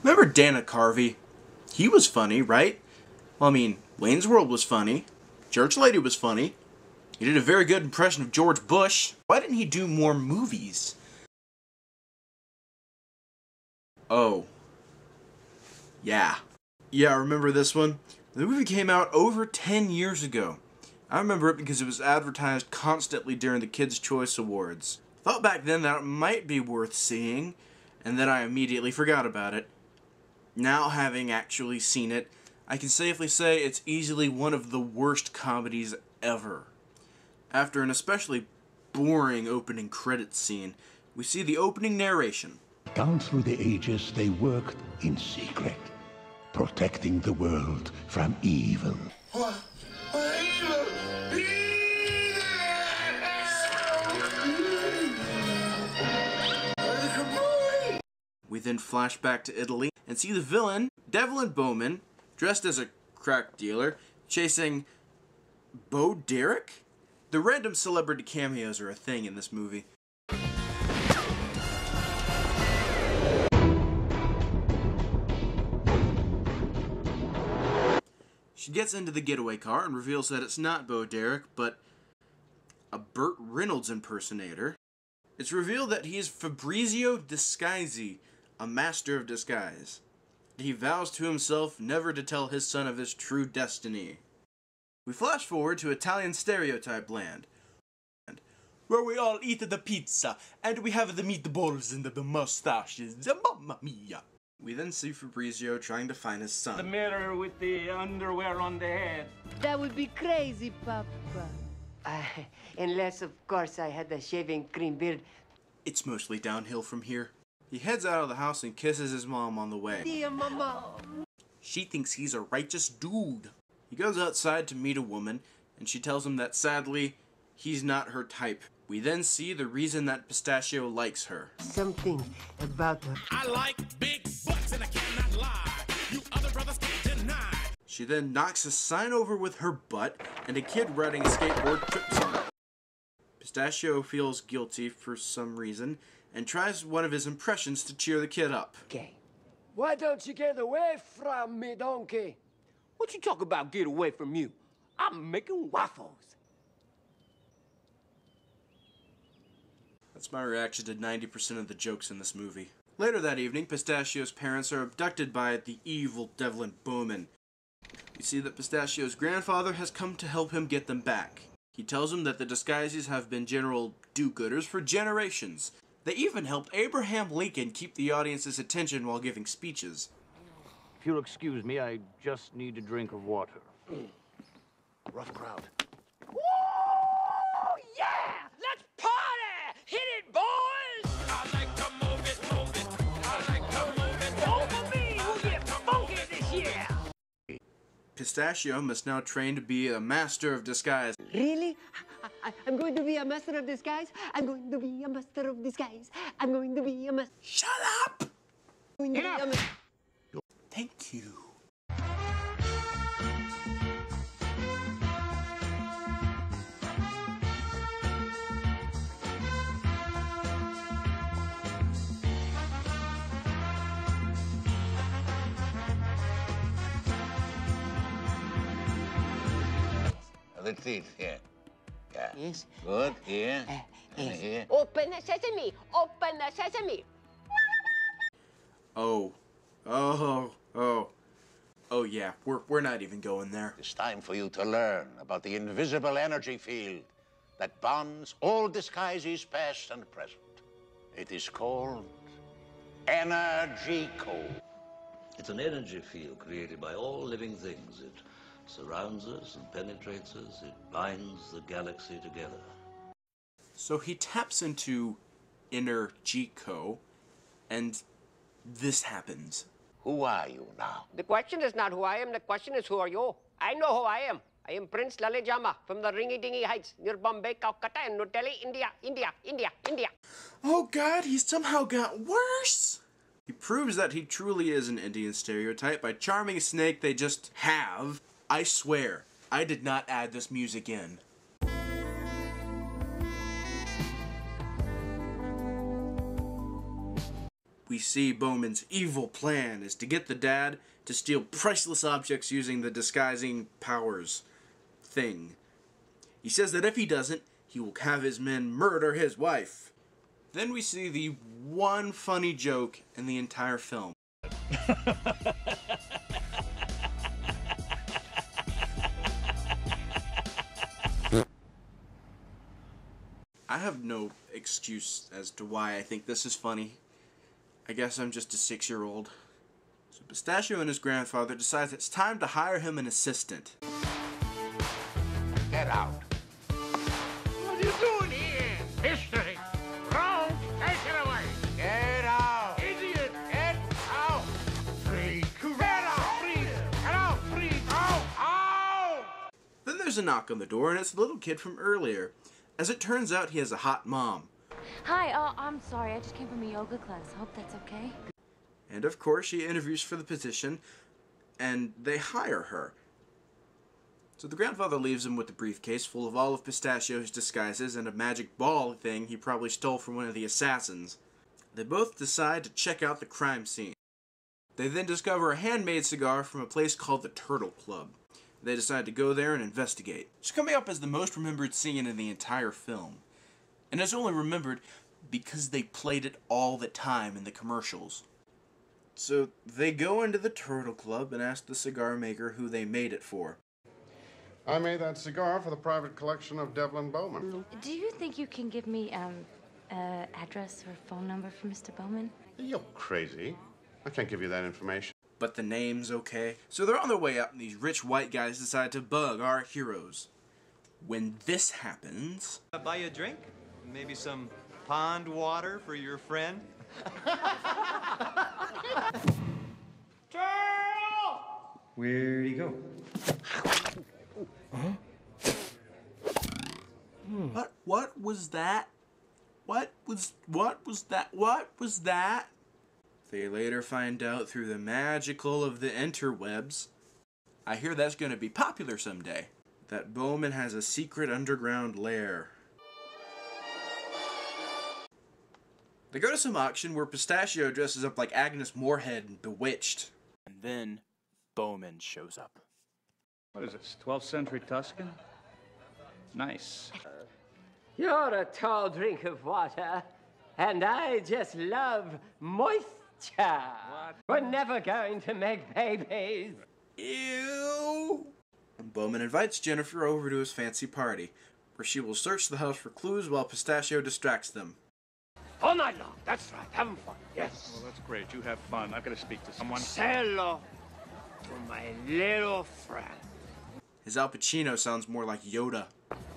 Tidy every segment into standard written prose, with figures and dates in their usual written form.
Remember Dana Carvey? He was funny, right? Well, I mean, Wayne's World was funny. Church Lady was funny. He did a very good impression of George Bush. Why didn't he do more movies? Oh. Yeah. Yeah, remember this one? The movie came out over 10 years ago. I remember it because it was advertised constantly during the Kids' Choice Awards. Thought back then that it might be worth seeing, and then I immediately forgot about it. Now, having actually seen it, I can safely say it's easily one of the worst comedies ever. After an especially boring opening credits scene, we see the opening narration. Down through the ages, they worked in secret, protecting the world from evil. We then flash back to Italy and see the villain, Devlin Bowman, dressed as a crack dealer, chasing Bo Derek? The random celebrity cameos are a thing in this movie. She gets into the getaway car and reveals that it's not Bo Derek, but a Burt Reynolds impersonator. It's revealed that he is Fabrizio Disguisi, a master of disguise. He vows to himself never to tell his son of his true destiny. We flash forward to Italian stereotype land, where we all eat the pizza, and we have the meatballs and the mustaches. Mamma mia! We then see Fabrizio trying to find his son. The mirror with the underwear on the head. That would be crazy, Papa. Unless, of course, I had a shaving cream beard. It's mostly downhill from here. He heads out of the house and kisses his mom on the way. Dear Mama. She thinks he's a righteous dude. He goes outside to meet a woman, and she tells him that sadly, he's not her type. We then see the reason that Pistachio likes her. Something about her. I like big butts and I cannot lie. You other brothers can't deny. She then knocks a sign over with her butt, and a kid riding a skateboard trips on it. Pistachio feels guilty for some reason, and tries one of his impressions to cheer the kid up. Okay. Why don't you get away from me, donkey? What you talk about get away from you? I'm making waffles. That's my reaction to 90% of the jokes in this movie. Later that evening, Pistachio's parents are abducted by the evil Devlin Bowman. We see that Pistachio's grandfather has come to help him get them back. He tells him that the Disguises have been general do-gooders for generations. They even helped Abraham Lincoln keep the audience's attention while giving speeches. If you'll excuse me, I just need a drink of water. Rough crowd. Woo! Yeah! Let's party! Hit it, boys! I like to move it, move it. I like to move it. Over me! We'll get funky this year! Pistachio must now train to be a master of disguise. Really? I'm going to be a master of disguise? I'm going to be a master of disguise. I'm going to be a master. Shut up! Thank you. The teeth here. Yeah. Yes. Good. Here. And Yes. here. Open the sesame! Open the sesame! Oh yeah, we're not even going there. It's time for you to learn about the invisible energy field that bonds all disguises past and present. It is called Energy Code. It's an energy field created by all living things. It surrounds us and penetrates us. It binds the galaxy together. So he taps into Energy-Co, and this happens. Who are you now? The question is not who I am, the question is who are you? I know who I am. I am Prince Lalejama from the Ringy-Dingy Heights near Bombay, Calcutta, and New Delhi, India. Oh God, he's somehow got worse! He proves that he truly is an Indian stereotype by charming a snake they just have. I swear, I did not add this music in. we see Bowman's evil plan is to get the dad to steal priceless objects using the disguising powers thing. He says that if he doesn't, he will have his men murder his wife. Then we see the one funny joke in the entire film. I have no excuse as to why I think this is funny. I guess I'm just a 6-year-old. So Pistachio and his grandfather decide it's time to hire him an assistant. Get out. What are you doing here? History. Wrong. Take it away. Get out. Idiot. Get out. Freak. Get out. Freak. Get out. Freak. Out. Out. Then there's a knock on the door, and it's the little kid from earlier. As it turns out, he has a hot mom. Hi, I'm sorry. I just came from a yoga class. I hope that's okay. And of course, she interviews for the position, and they hire her. So the grandfather leaves him with the briefcase full of all of Pistachio's disguises and a magic ball thing he probably stole from one of the assassins. They both decide to check out the crime scene. They then discover a handmade cigar from a place called the Turtle Club. They decide to go there and investigate. It's coming up as the most remembered scene in the entire film. And it's only remembered because they played it all the time in the commercials. So they go into the Turtle Club and ask the cigar maker who they made it for. I made that cigar for the private collection of Devlin Bowman. Do you think you can give me address or phone number for Mr. Bowman? You're crazy. I can't give you that information. But the name's okay. So they're on their way up, and these rich white guys decide to bug our heroes. When this happens... Buy you a drink? Maybe some pond water for your friend? Where'd he go? What was that? What was that? They later find out through the magical of the interwebs. I hear that's going to be popular someday. That Bowman has a secret underground lair. They go to some auction where Pistachio dresses up like Agnes Moorehead in Bewitched. And then Bowman shows up. What is this, 12th century Tuscan? Nice. You're a tall drink of water, and I just love moisture. What? We're never going to make babies. Ew. And Bowman invites Jennifer over to his fancy party, where she will search the house for clues while Pistachio distracts them. All night long, that's right, having fun, yes. Well, that's great. You have fun. I've got to speak to someone. Say hello to my little friend. His Al Pacino sounds more like Yoda.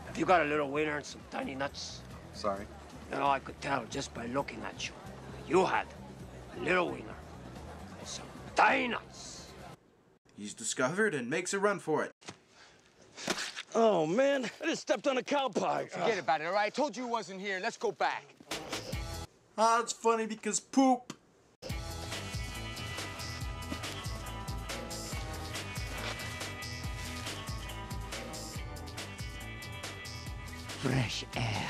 Have you got a little wiener and some tiny nuts? Sorry. You know, I could tell just by looking at you. You had a little wiener and some tiny nuts. He's discovered and makes a run for it. Oh, man, I just stepped on a cow pie. Forget about it, all right? I told you he wasn't here. Let's go back. Ah, it's funny because poop. Fresh air.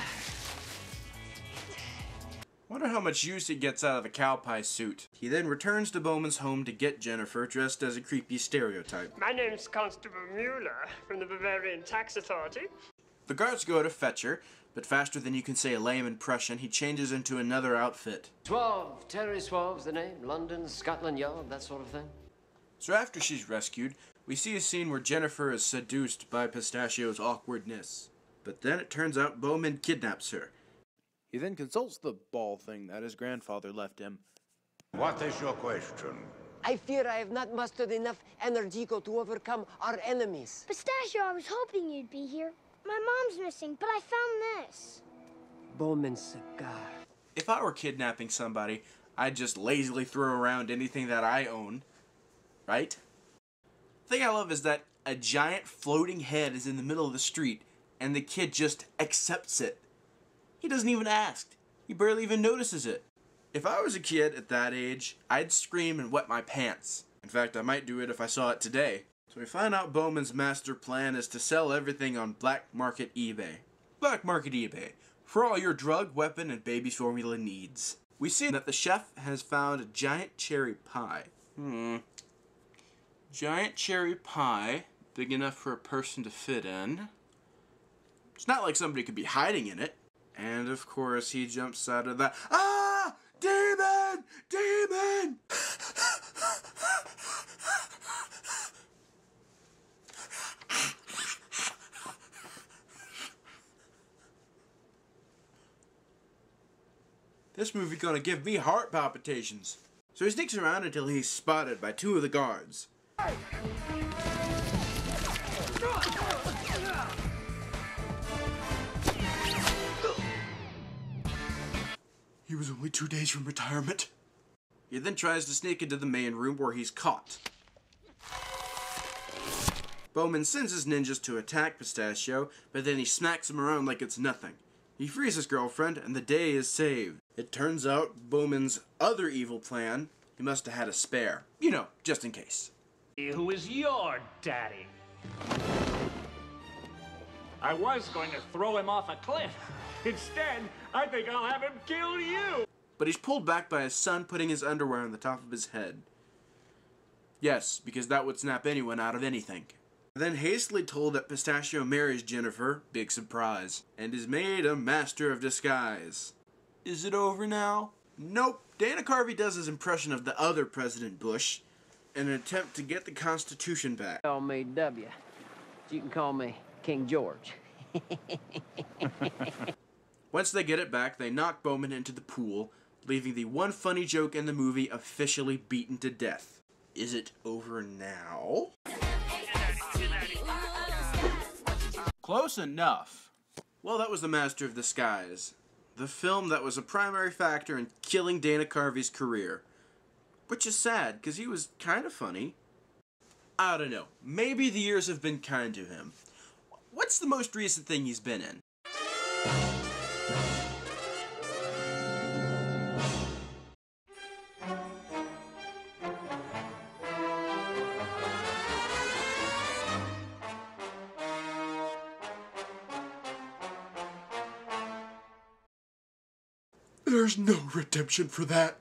Wonder how much use he gets out of the cow pie suit. He then returns to Bowman's home to get Jennifer dressed as a creepy stereotype. My name's Constable Mueller from the Bavarian Tax Authority. The guards go to fetch her, but faster than you can say a lame impression, he changes into another outfit. Suave, Terry Suave's the name. London, Scotland Yard, that sort of thing. So after she's rescued, we see a scene where Jennifer is seduced by Pistachio's awkwardness. But then it turns out Bowman kidnaps her. He then consults the ball thing that his grandfather left him. What is your question? I fear I have not mustered enough energy to overcome our enemies. Pistachio, I was hoping you'd be here. My mom's missing, but I found this. Bowman's cigar. If I were kidnapping somebody, I'd just lazily throw around anything that I own. Right? The thing I love is that a giant floating head is in the middle of the street, and the kid just accepts it. He doesn't even ask. He barely even notices it. If I was a kid at that age, I'd scream and wet my pants. In fact, I might do it if I saw it today. So we find out Bowman's master plan is to sell everything on black market eBay. Black market eBay. For all your drug, weapon, and baby formula needs. We see that the chef has found a giant cherry pie. Giant cherry pie, big enough for a person to fit in. It's not like somebody could be hiding in it. And of course he jumps out of that. Ah! Demon! Demon! This movie gonna give me heart palpitations. So he sneaks around until he's spotted by two of the guards. He was only 2 days from retirement. He then tries to sneak into the main room where he's caught. Bowman sends his ninjas to attack Pistachio, but then he smacks him around like it's nothing. He frees his girlfriend, and the day is saved. It turns out Bowman's other evil plan, he must have had a spare. You know, just in case. Who is your daddy? I was going to throw him off a cliff. Instead, I think I'll have him kill you. But he's pulled back by his son putting his underwear on the top of his head. Yes, because that would snap anyone out of anything. Then hastily told that Pistachio marries Jennifer, big surprise, and is made a master of disguise. Is it over now? Nope. Dana Carvey does his impression of the other President Bush in an attempt to get the Constitution back. Call me W. You can call me King George. Once they get it back, they knock Bowman into the pool, leaving the one funny joke in the movie officially beaten to death. Is it over now? Close enough. Well, that was The Master of Disguise, the film that was a primary factor in killing Dana Carvey's career. Which is sad, because he was kind of funny. I don't know. Maybe the years have been kind to him. What's the most recent thing he's been in? There's no redemption for that.